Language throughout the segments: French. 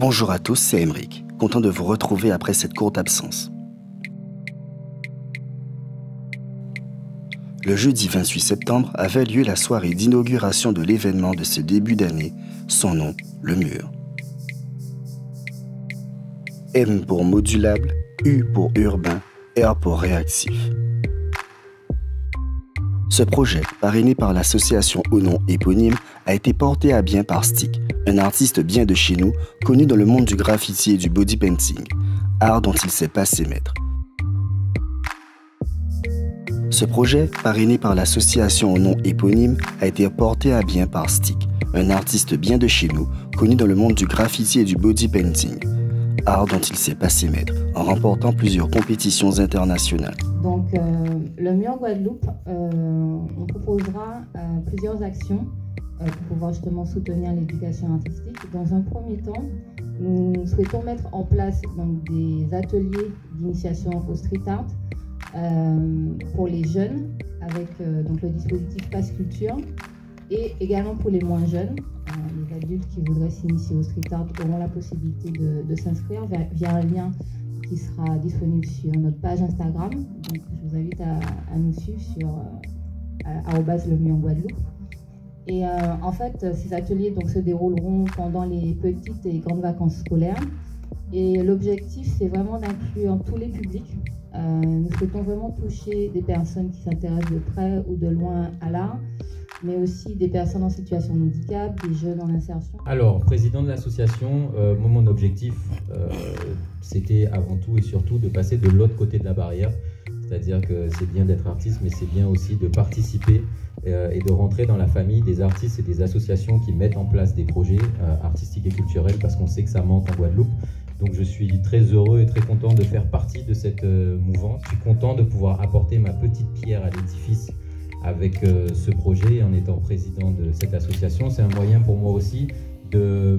Bonjour à tous, c'est Emeric, content de vous retrouver après cette courte absence. Le jeudi 28 septembre avait lieu la soirée d'inauguration de l'événement de ce début d'année, son nom, le mur. M pour modulable, U pour urbain, R pour réactif. Ce projet, parrainé par l'association au nom éponyme, a été porté à bien par Stick, un artiste bien de chez nous, connu dans le monde du graffiti et du body painting, art dont il s'est passé maître. Ce projet, parrainé par l'association au nom éponyme, a été porté à bien par Stick, un artiste bien de chez nous, connu dans le monde du graffiti et du body painting, art dont il s'est passé maître, en remportant plusieurs compétitions internationales. Donc, le mur Guadeloupe, on proposera plusieurs actions pour pouvoir justement soutenir l'éducation artistique. Dans un premier temps, nous souhaitons mettre en place donc, des ateliers d'initiation au street art pour les jeunes avec donc, le dispositif Passe Culture et également pour les moins jeunes. Les adultes qui voudraient s'initier au street art auront la possibilité de s'inscrire via un lien qui sera disponible sur notre page Instagram. Donc, je vous invite à nous suivre sur @lemur-guadeloupe. Et en fait, ces ateliers donc, se dérouleront pendant les petites et grandes vacances scolaires. Et l'objectif, c'est vraiment d'inclure tous les publics. Nous souhaitons vraiment toucher des personnes qui s'intéressent de près ou de loin à l'art, mais aussi des personnes en situation de handicap, des jeunes en insertion. Alors, président de l'association, mon objectif, c'était avant tout et surtout de passer de l'autre côté de la barrière. C'est-à-dire que c'est bien d'être artiste, mais c'est bien aussi de participer et de rentrer dans la famille des artistes et des associations qui mettent en place des projets artistiques et culturels parce qu'on sait que ça manque en Guadeloupe. Donc je suis très heureux et très content de faire partie de cette mouvance. Je suis content de pouvoir apporter ma petite pierre à l'édifice avec ce projet en étant président de cette association. C'est un moyen pour moi aussi de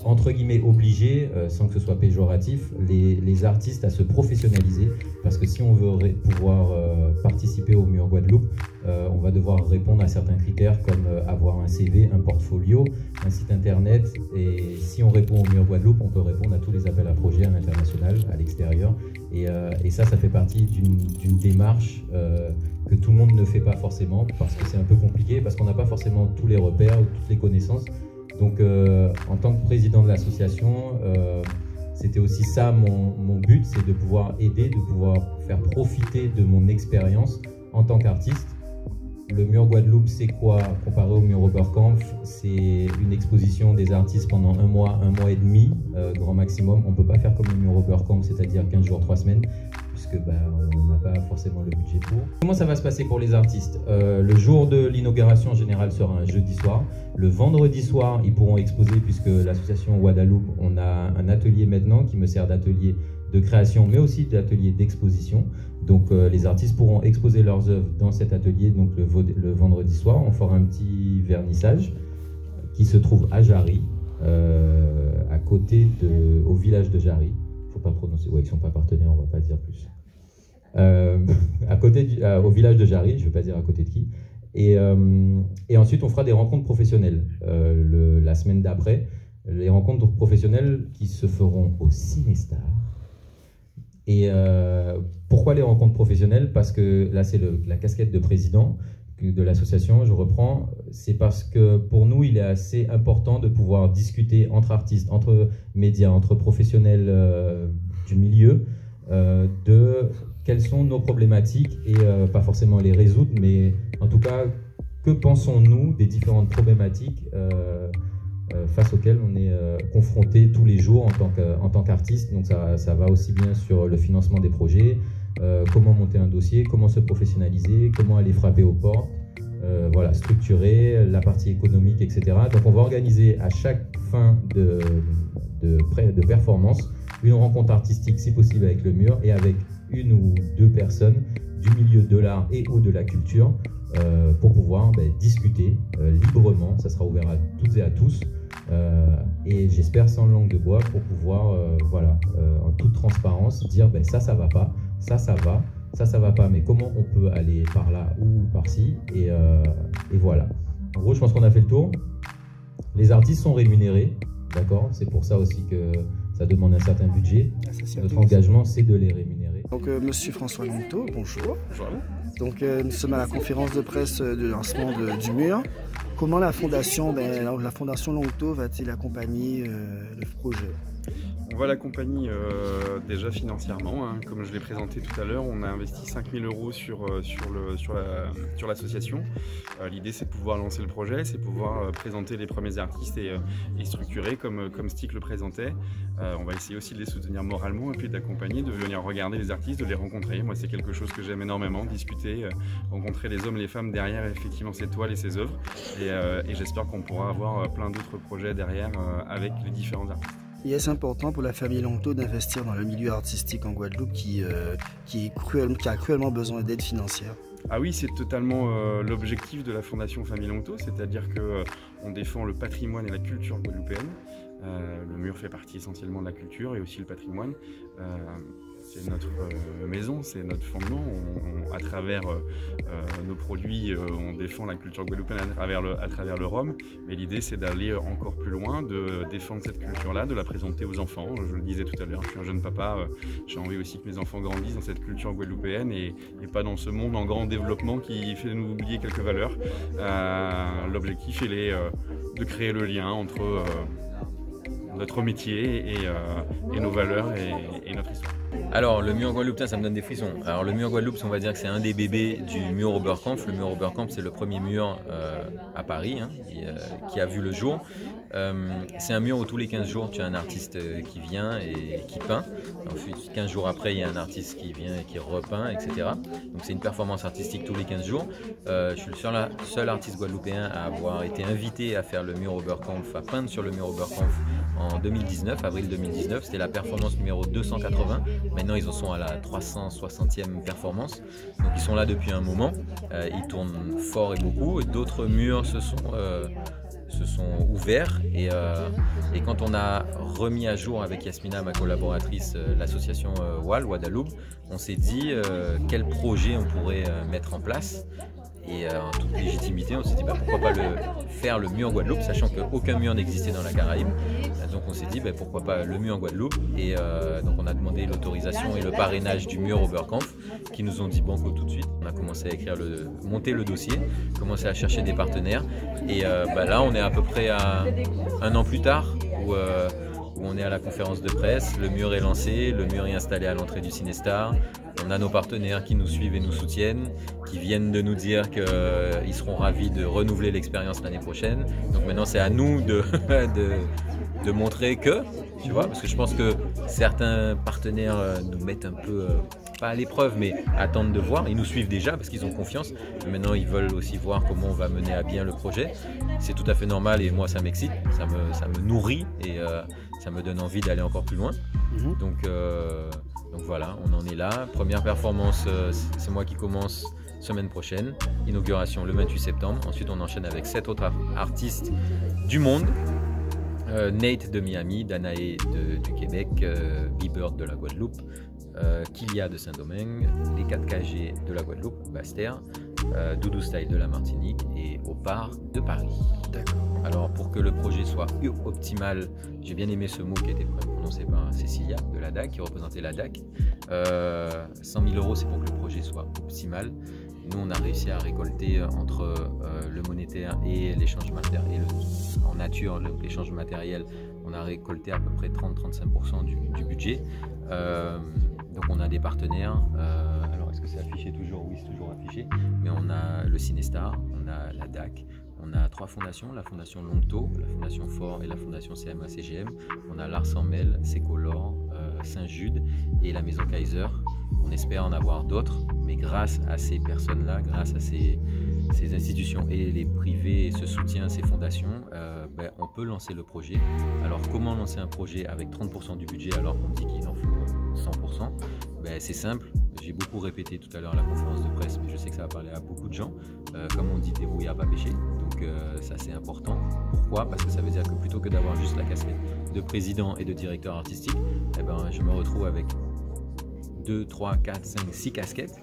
entre guillemets, obliger, sans que ce soit péjoratif, les artistes à se professionnaliser. Parce que si on veut pouvoir participer au Mur Guadeloupe, on va devoir répondre à certains critères comme avoir un CV, un portfolio, un site internet. Et si on répond au Mur Guadeloupe, on peut répondre à tous les appels à projets à l'international, à l'extérieur. Et ça fait partie d'une démarche que tout le monde ne fait pas forcément parce que c'est un peu compliqué, parce qu'on n'a pas forcément tous les repères ou toutes les connaissances. Donc en tant que président de l'association, c'était aussi ça mon but, c'est de pouvoir aider, de pouvoir faire profiter de mon expérience en tant qu'artiste. Le Mur Guadeloupe, c'est quoi comparé au Mur Oberkampf? C'est une exposition des artistes pendant un mois et demi, grand maximum. On ne peut pas faire comme le Mur Oberkampf, c'est-à-dire 15 jours, 3 semaines, puisque on n'a pas forcément le budget pour. Comment ça va se passer pour les artistes? Le jour de l'inauguration en général sera un jeudi soir. Le vendredi soir, ils pourront exposer, puisque l'association Guadeloupe, on a un atelier maintenant qui me sert d'atelier de création, mais aussi d'atelier d'exposition. Donc les artistes pourront exposer leurs œuvres dans cet atelier donc le vendredi soir. On fera un petit vernissage qui se trouve à Jarry, à côté au village de Jarry. Faut pas prononcer, ouais, ils sont pas partenaires, on va pas dire plus. À côté au village de Jarry, je vais pas dire à côté de qui. Et ensuite on fera des rencontres professionnelles la semaine d'après. Les rencontres professionnelles qui se feront au Cinestar. Et pourquoi les rencontres professionnelles? Parce que là, c'est la casquette de président de l'association, je reprends. C'est parce que pour nous, il est assez important de pouvoir discuter entre artistes, entre médias, entre professionnels du milieu, de quelles sont nos problématiques et pas forcément les résoudre, mais en tout cas, que pensons-nous des différentes problématiques face auxquelles on est confronté tous les jours en tant qu'artiste. Donc ça va aussi bien sur le financement des projets, comment monter un dossier, comment se professionnaliser, comment aller frapper aux portes, voilà, structurer la partie économique, etc. Donc on va organiser à chaque fin de performance une rencontre artistique, si possible avec le Mur, et avec une ou deux personnes du milieu de l'art et ou de la culture pour pouvoir discuter librement. Ça sera ouvert à toutes et à tous. Et j'espère sans langue de bois pour pouvoir, en toute transparence, dire ça va pas, ça va pas, mais comment on peut aller par là ou par-ci, et voilà. En gros, je pense qu'on a fait le tour. Les artistes sont rémunérés, d'accord? C'est pour ça aussi que ça demande un certain budget. Notre engagement, c'est de les rémunérer. Donc, Monsieur François Longto, bonjour. Bonjour. Donc, nous sommes à la conférence de presse de lancement du mur. Comment la fondation Longto va-t-il accompagner le projet? On va l'accompagner déjà financièrement, hein. Comme je l'ai présenté tout à l'heure, on a investi 5 000 € sur l'association. L'idée, c'est de pouvoir lancer le projet, c'est de pouvoir présenter les premiers artistes et structurer comme Stick le présentait. On va essayer aussi de les soutenir moralement et puis d'accompagner, de venir regarder les artistes, de les rencontrer. Moi, c'est quelque chose que j'aime énormément, discuter, rencontrer les hommes et les femmes derrière effectivement ces toiles et ces œuvres. Et j'espère qu'on pourra avoir plein d'autres projets derrière avec les différents artistes. Et est-ce important pour la famille Longto d'investir dans le milieu artistique en Guadeloupe qui a cruellement besoin d'aide financière? Ah oui, c'est totalement l'objectif de la Fondation Famille Longto, c'est-à-dire qu'on défend le patrimoine et la culture guadeloupéenne. Le mur fait partie essentiellement de la culture et aussi le patrimoine. C'est notre maison, c'est notre fondement. À travers nos produits, on défend la culture guadeloupéenne à travers le rhum. Mais l'idée, c'est d'aller encore plus loin, de défendre cette culture-là, de la présenter aux enfants. Je le disais tout à l'heure, je suis un jeune papa. J'ai envie aussi que mes enfants grandissent dans cette culture guadeloupéenne et pas dans ce monde en grand développement qui fait nous oublier quelques valeurs. L'objectif, il est de créer le lien entre notre métier et nos valeurs et notre histoire. Alors, le mur Guadeloupe, ça me donne des frissons. Alors, le mur Guadeloupe, on va dire que c'est un des bébés du mur Oberkampf. Le mur Oberkampf, c'est le premier mur à Paris, hein, qui a vu le jour. C'est un mur où tous les 15 jours, tu as un artiste qui vient et qui peint. Ensuite, 15 jours après, il y a un artiste qui vient et qui repeint, etc. Donc, c'est une performance artistique tous les 15 jours. Je suis le seul artiste guadeloupéen à avoir été invité à faire le mur Oberkampf, à peindre sur le mur Oberkampf en 2019, avril 2019. C'était la performance numéro 280. Maintenant, ils en sont à la 360e performance. Donc, ils sont là depuis un moment. Ils tournent fort et beaucoup. D'autres murs se sont ouverts et quand on a remis à jour avec Yasmina, ma collaboratrice, l'association Guadeloupe, on s'est dit quel projet on pourrait mettre en place. Et en toute légitimité, on s'est dit pourquoi pas faire le mur Guadeloupe, sachant qu'aucun mur n'existait dans la Caraïbe. Donc on s'est dit pourquoi pas le mur Guadeloupe. Et donc on a demandé l'autorisation et le parrainage du mur Oberkampf, qui nous ont dit banco tout de suite. On a commencé à monter le dossier, commencé à chercher des partenaires. Et là on est à peu près à un an plus tard où on est à la conférence de presse, le mur est lancé, le mur est installé à l'entrée du Cinestar. On a nos partenaires qui nous suivent et nous soutiennent, qui viennent de nous dire qu'ils seront ravis de renouveler l'expérience l'année prochaine. Donc maintenant c'est à nous de montrer que, tu vois, parce que je pense que certains partenaires nous mettent un peu, pas à l'épreuve, mais attendent de voir. Ils nous suivent déjà parce qu'ils ont confiance. Mais maintenant ils veulent aussi voir comment on va mener à bien le projet. C'est tout à fait normal et moi ça m'excite, ça me nourrit et ça me donne envie d'aller encore plus loin. Donc voilà, on en est là. Première performance, c'est moi qui commence semaine prochaine. Inauguration le 28 septembre. Ensuite, on enchaîne avec 7 autres artistes du monde. Nate de Miami, Danae du Québec, B-Bird de la Guadeloupe, Kilia de Saint-Domingue, les 4KG de la Guadeloupe, Bastère, Doudou Style de la Martinique et Opar de Paris. D'accord. Alors pour que le projet soit optimal, j'ai bien aimé ce mot qui a été prononcé par Cécilia de la DAC, qui représentait la DAC. 100 000 € c'est pour que le projet soit optimal. Nous on a réussi à récolter entre le monétaire et l'échange matériel, en nature, l'échange matériel, on a récolté à peu près 30-35% du budget. Donc on a des partenaires, alors est-ce que c'est affiché toujours? Oui, c'est toujours affiché, mais on a le Cinestar, on a la DAC, on a 3 fondations, la fondation Longto, la fondation Fort et la fondation CMA-CGM. On a l'Ars en Mel, Sécolor, Saint-Jude et la Maison Kaiser. On espère en avoir d'autres, mais grâce à ces personnes-là, grâce à ces institutions et les privés et ce soutien, ces fondations, on peut lancer le projet. Alors comment lancer un projet avec 30% du budget alors qu'on dit qu'il en faut 100%? C'est simple, j'ai beaucoup répété tout à l'heure à la conférence de presse, mais je sais que ça va parler à beaucoup de gens. Comme on dit, débrouiller à pas pêcher, donc ça c'est important. Pourquoi? Parce que ça veut dire que plutôt que d'avoir juste la casquette de président et de directeur artistique, je me retrouve avec 2, 3, 4, 5, 6 casquettes.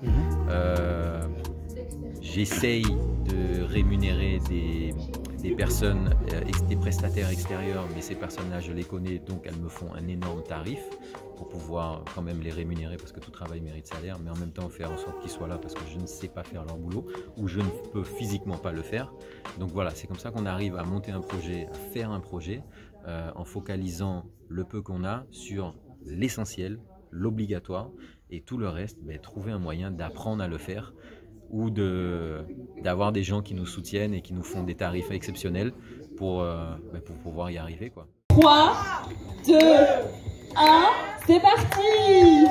J'essaye de rémunérer des personnes, des prestataires extérieurs, mais ces personnes-là, je les connais, donc elles me font un énorme tarif pour pouvoir quand même les rémunérer, parce que tout travail mérite salaire, mais en même temps faire en sorte qu'ils soient là parce que je ne sais pas faire leur boulot ou je ne peux physiquement pas le faire. Donc voilà, c'est comme ça qu'on arrive à monter un projet, à faire un projet en focalisant le peu qu'on a sur l'essentiel, l'obligatoire, et tout le reste, trouver un moyen d'apprendre à le faire ou d'avoir des gens qui nous soutiennent et qui nous font des tarifs exceptionnels pour pouvoir y arriver, quoi. 3, 2, 1, c'est parti!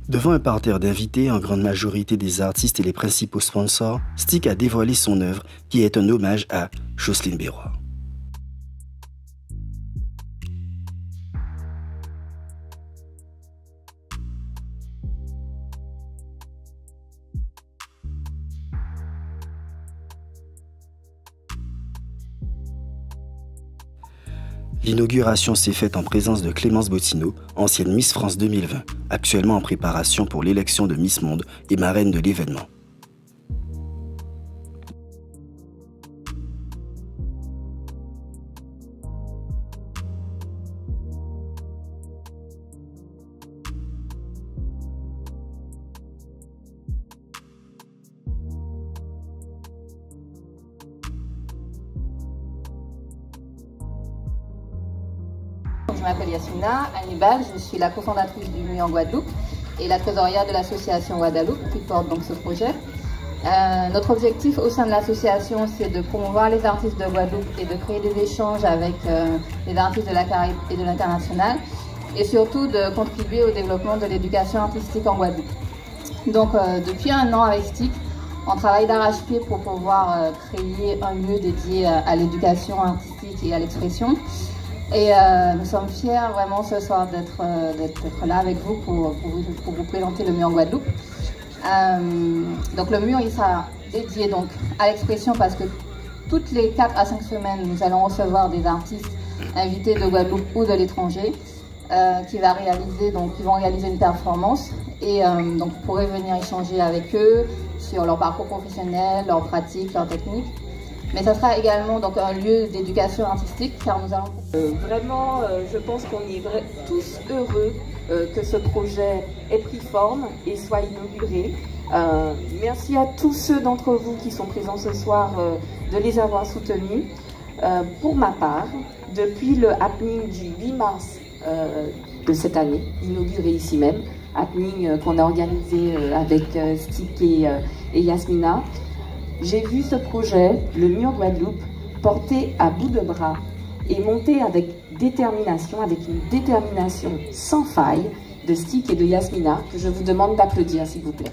Devant un parterre d'invités, en grande majorité des artistes et les principaux sponsors, Stick a dévoilé son œuvre qui est un hommage à Jocelyne Béroir. L'inauguration s'est faite en présence de Clémence Bottineau, ancienne Miss France 2020, actuellement en préparation pour l'élection de Miss Monde et marraine de l'événement. Je m'appelle Yasmina Hannibal, je suis la cofondatrice du MUI en Guadeloupe et la trésorière de l'association Guadeloupe qui porte donc ce projet. Notre objectif au sein de l'association, c'est de promouvoir les artistes de Guadeloupe et de créer des échanges avec les artistes de la Caraïbe et de l'international, et surtout de contribuer au développement de l'éducation artistique en Guadeloupe. Donc depuis un an avec Stick, on travaille d'arrache-pied pour pouvoir créer un lieu dédié à l'éducation artistique et à l'expression. Et nous sommes fiers vraiment ce soir d'être là avec vous pour vous présenter le MUI en Guadeloupe. Donc le MUI il sera dédié donc à l'expression parce que toutes les 4 à 5 semaines nous allons recevoir des artistes invités de Guadeloupe ou de l'étranger qui vont réaliser une performance et donc vous pourrez venir échanger avec eux sur leur parcours professionnel, leurs pratiques, leurs techniques. Mais ça sera également donc un lieu d'éducation artistique car nous allons... Vraiment, je pense qu'on est tous heureux que ce projet ait pris forme et soit inauguré. Merci à tous ceux d'entre vous qui sont présents ce soir de les avoir soutenus. Pour ma part, depuis le happening du 8 mars de cette année, inauguré ici même, happening qu'on a organisé avec Stick et Yasmina, j'ai vu ce projet, le MUI en Guadeloupe, porté à bout de bras et monté avec une détermination sans faille de Stick et de Yasmina, que je vous demande d'applaudir s'il vous plaît.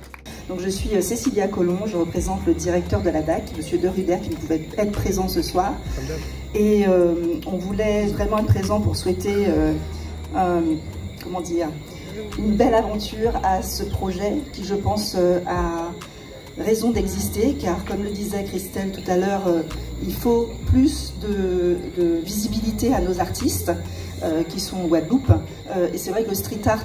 Donc je suis Cécilia Collomb, je représente le directeur de la DAC, M. De Ruder, qui ne pouvait être présent ce soir. Et on voulait vraiment être présent pour souhaiter une belle aventure à ce projet qui, je pense, a raison d'exister, car comme le disait Christelle tout à l'heure, il faut plus de visibilité à nos artistes qui sont en Guadeloupe. Et c'est vrai que le street art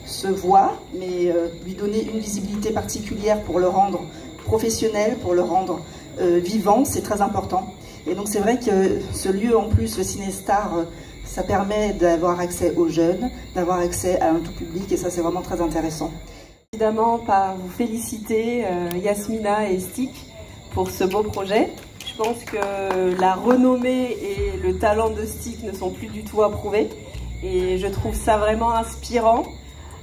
se voit, mais lui donner une visibilité particulière pour le rendre professionnel, pour le rendre vivant, c'est très important. Et donc c'est vrai que ce lieu en plus, le Cinestar, ça permet d'avoir accès aux jeunes, d'avoir accès à un tout public, et ça c'est vraiment très intéressant. Évidemment, par vous féliciter, Yasmina et Stick, pour ce beau projet. Je pense que la renommée et le talent de Stick ne sont plus du tout approuvés. Et je trouve ça vraiment inspirant.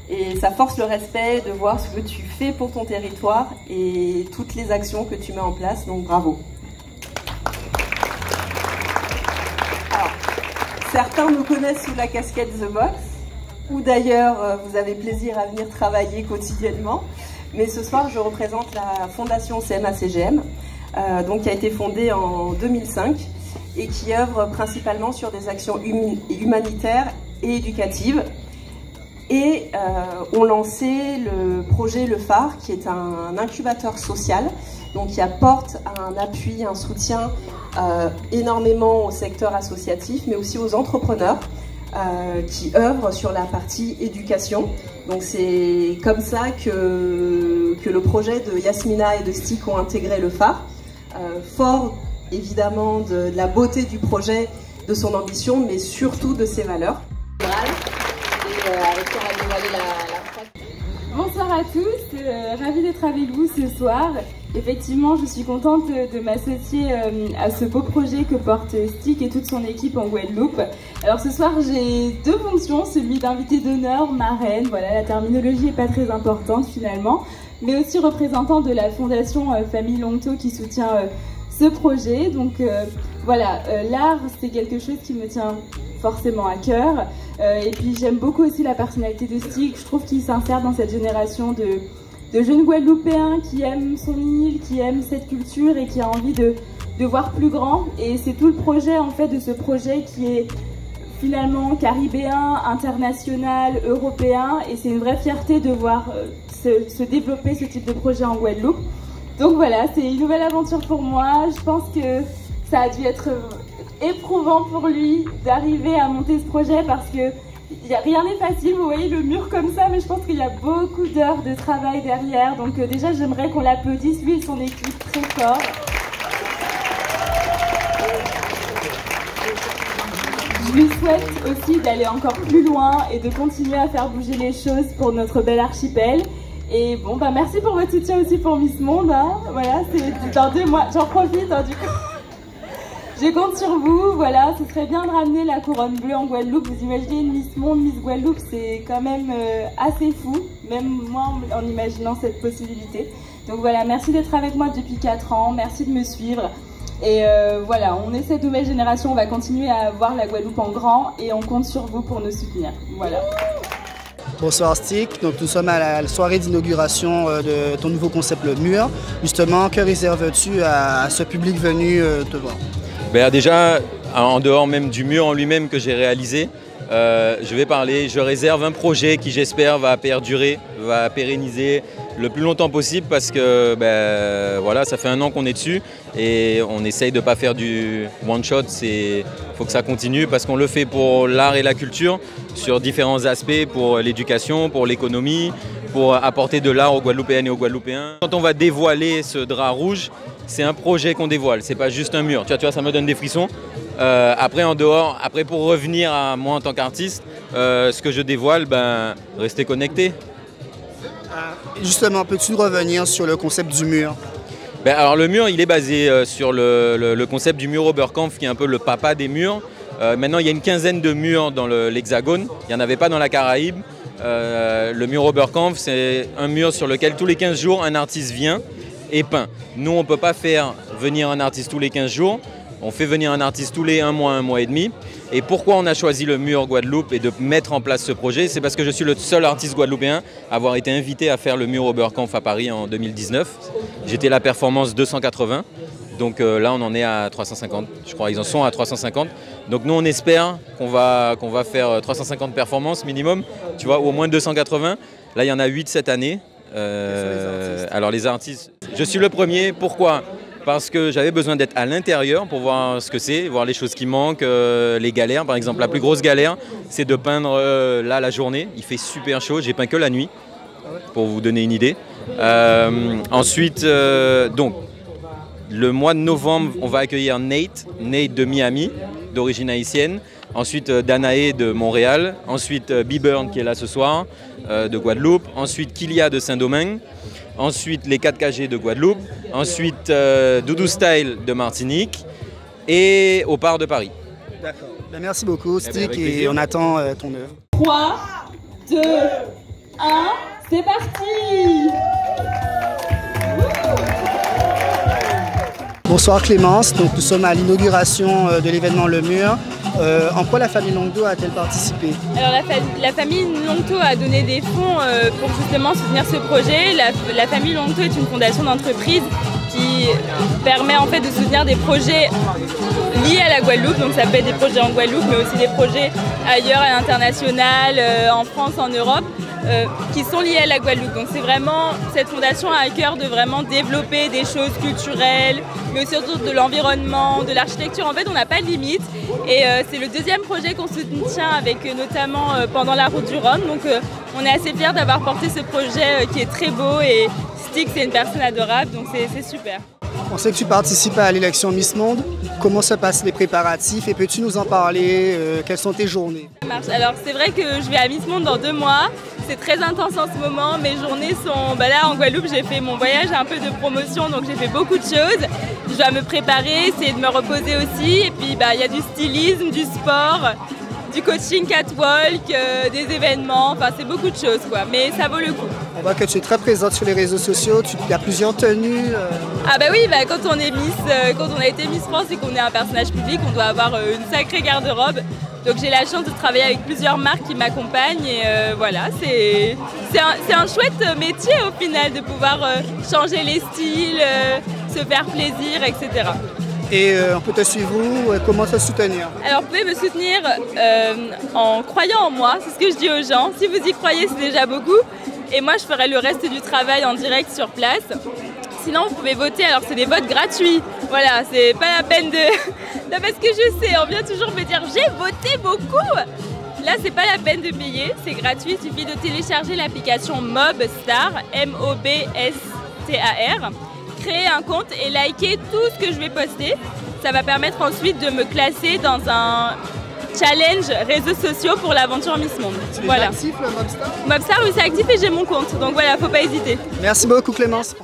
Et ça force le respect de voir ce que tu fais pour ton territoire et toutes les actions que tu mets en place. Donc bravo. Alors, certains me connaissent sous la casquette The Box. Ou d'ailleurs, vous avez plaisir à venir travailler quotidiennement. Mais ce soir, je représente la fondation CMA-CGM, qui a été fondée en 2005 et qui œuvre principalement sur des actions humanitaires et éducatives. Et ont lancé le projet Le Phare, qui est un incubateur social donc qui apporte un appui, un soutien énormément au secteur associatif, mais aussi aux entrepreneurs qui œuvrent sur la partie éducation. Donc c'est comme ça que le projet de Yasmina et de Stick ont intégré le phare, fort évidemment de la beauté du projet, de son ambition, mais surtout de ses valeurs. Bonsoir à tous, ravie d'être avec vous ce soir. Effectivement, je suis contente de m'associer à ce beau projet que porte Stick et toute son équipe en Guadeloupe. Alors ce soir, j'ai deux fonctions, celui d'invité d'honneur, marraine, voilà, la terminologie n'est pas très importante finalement, mais aussi représentant de la fondation Famille Longto qui soutient ce projet. Donc voilà, l'art c'est quelque chose qui me tient forcément à cœur, et puis j'aime beaucoup aussi la personnalité de Stick. Je trouve qu'il s'insère dans cette génération de jeunes Guadeloupéens qui aiment son île, qui aiment cette culture et qui a envie de voir plus grand. Et c'est tout le projet en fait de ce projet qui est finalement caribéen, international, européen, et c'est une vraie fierté de voir se développer ce type de projet en Guadeloupe. Donc voilà, c'est une nouvelle aventure pour moi. Je pense que ça a dû être éprouvant pour lui d'arriver à monter ce projet parce que rien n'est facile. Vous voyez le mur comme ça, mais je pense qu'il y a beaucoup d'heures de travail derrière. Donc déjà, j'aimerais qu'on l'applaudisse, lui et son équipe, très fort. Je lui souhaite aussi d'aller encore plus loin et de continuer à faire bouger les choses pour notre bel archipel. Et bon, bah merci pour votre soutien aussi pour Miss Monde. Hein. Voilà, c'est dans 2 mois. J'en profite, hein, du coup. Je compte sur vous, voilà, ce serait bien de ramener la couronne bleue en Guadeloupe. Vous imaginez une Miss Monde, Miss Guadeloupe, c'est quand même assez fou, même moi en imaginant cette possibilité. Donc voilà, merci d'être avec moi depuis 4 ans, merci de me suivre. Et voilà, on est cette nouvelle génération, on va continuer à voir la Guadeloupe en grand et on compte sur vous pour nous soutenir. Voilà. Bonsoir Stick, donc nous sommes à la soirée d'inauguration de ton nouveau concept, le mur. Justement, que réserves-tu à ce public venu te voir? Ben déjà, en dehors même du mur en lui-même que j'ai réalisé, je réserve un projet qui j'espère va perdurer, va pérenniser le plus longtemps possible parce que voilà, ça fait 1 an qu'on est dessus et on essaye de ne pas faire du one shot, il faut que ça continue parce qu'on le fait pour l'art et la culture sur différents aspects, pour l'éducation, pour l'économie, pour apporter de l'art aux Guadeloupéennes et aux Guadeloupéens. Quand on va dévoiler ce drap rouge, c'est un projet qu'on dévoile, c'est pas juste un mur. Tu vois, ça me donne des frissons. Après, en dehors, pour revenir à moi en tant qu'artiste, ce que je dévoile, restez connectés. Justement, peux-tu revenir sur le concept du mur? Alors le mur, il est basé sur le concept du mur Oberkampf, qui est un peu le papa des murs. Maintenant, il y a une 15aine de murs dans l'Hexagone. Il n'y en avait pas dans la Caraïbe. Le mur Oberkampf, c'est un mur sur lequel tous les 15 jours, un artiste vient et peint. Nous, on ne peut pas faire venir un artiste tous les 15 jours. On fait venir un artiste tous les 1 mois et demi. Et pourquoi on a choisi le mur Guadeloupe et de mettre en place ce projet? C'est parce que je suis le seul artiste guadeloupéen à avoir été invité à faire le mur Oberkampf à Paris en 2019. J'étais la performance 280. Donc là, on en est à 350. Je crois qu'ils en sont à 350. Donc nous, on espère qu'on va faire 350 performances minimum, tu vois, ou au moins 280. Là, il y en a 8 cette année. Alors les artistes, je suis le premier. Pourquoi? Parce que j'avais besoin d'être à l'intérieur pour voir ce que c'est, voir les choses qui manquent, les galères. Par exemple, la plus grosse galère, c'est de peindre là la journée. Il fait super chaud, j'ai peint que la nuit, pour vous donner une idée. Ensuite, donc, le mois de novembre, on va accueillir Nate de Miami, d'origine haïtienne. Ensuite, Danae de Montréal. Ensuite, B-Burn qui est là ce soir, de Guadeloupe. Ensuite, Kilia de Saint-Domingue. Ensuite, les 4KG de Guadeloupe. Ensuite, Doudou Style de Martinique. Et Opar de Paris. D'accord. Merci beaucoup, Stick, et on attend ton œuvre. 3, 2, 1, c'est parti! Bonsoir Clémence, donc nous sommes à l'inauguration de l'événement Le Mur. En quoi la famille Longto a-t-elle participé? Alors la famille Longto a donné des fonds pour justement soutenir ce projet. La famille Longto est une fondation d'entreprise qui permet en fait de soutenir des projets liés à la Guadeloupe. Donc ça peut être des projets en Guadeloupe mais aussi des projets ailleurs à l'international, en France, en Europe. qui sont liées à la Guadeloupe. Donc c'est vraiment, cette fondation a à cœur de vraiment développer des choses culturelles, mais aussi autour de l'environnement, de l'architecture. En fait, on n'a pas de limite. Et c'est le deuxième projet qu'on soutient avec notamment pendant la route du Rhum. Donc on est assez fiers d'avoir porté ce projet qui est très beau et Stick, c'est une personne adorable, donc c'est super. On sait que tu participes à l'élection Miss Monde. Comment se passent les préparatifs et peux-tu nous en parler? Quelles sont tes journées? Alors c'est vrai que je vais à Miss Monde dans 2 mois. C'est très intense en ce moment. Mes journées sont... là en Guadeloupe, j'ai fait mon voyage un peu de promotion, donc j'ai fait beaucoup de choses. Je dois me préparer, essayer de me reposer aussi. Et puis il y a du stylisme, du sport, du coaching catwalk, des événements, enfin c'est beaucoup de choses quoi, mais ça vaut le coup. On voit que tu es très présente sur les réseaux sociaux, il y a plusieurs tenues. Ah bah oui, quand on est quand on a été Miss France et qu'on est un personnage public, on doit avoir une sacrée garde-robe. Donc j'ai la chance de travailler avec plusieurs marques qui m'accompagnent et voilà, c'est un chouette métier au final de pouvoir changer les styles, se faire plaisir, etc. Et on peut te suivre où? Comment te soutenir? Alors vous pouvez me soutenir en croyant en moi, c'est ce que je dis aux gens. Si vous y croyez, c'est déjà beaucoup. Et moi, je ferai le reste du travail en direct sur place. Sinon, vous pouvez voter. Alors c'est des votes gratuits. Voilà, c'est pas la peine de... Parce que je sais, on vient toujours me dire « j'ai voté beaucoup ». Là, c'est pas la peine de payer, c'est gratuit. Il suffit de télécharger l'application Mobstar, M-O-B-S-T-A-R. Créer un compte et liker tout ce que je vais poster. Ça va permettre ensuite de me classer dans un challenge réseaux sociaux pour l'aventure Miss Monde. C'est actif le Mobstar? Mobstar, oui, c'est actif et j'ai mon compte. Donc voilà, faut pas hésiter. Merci beaucoup Clémence.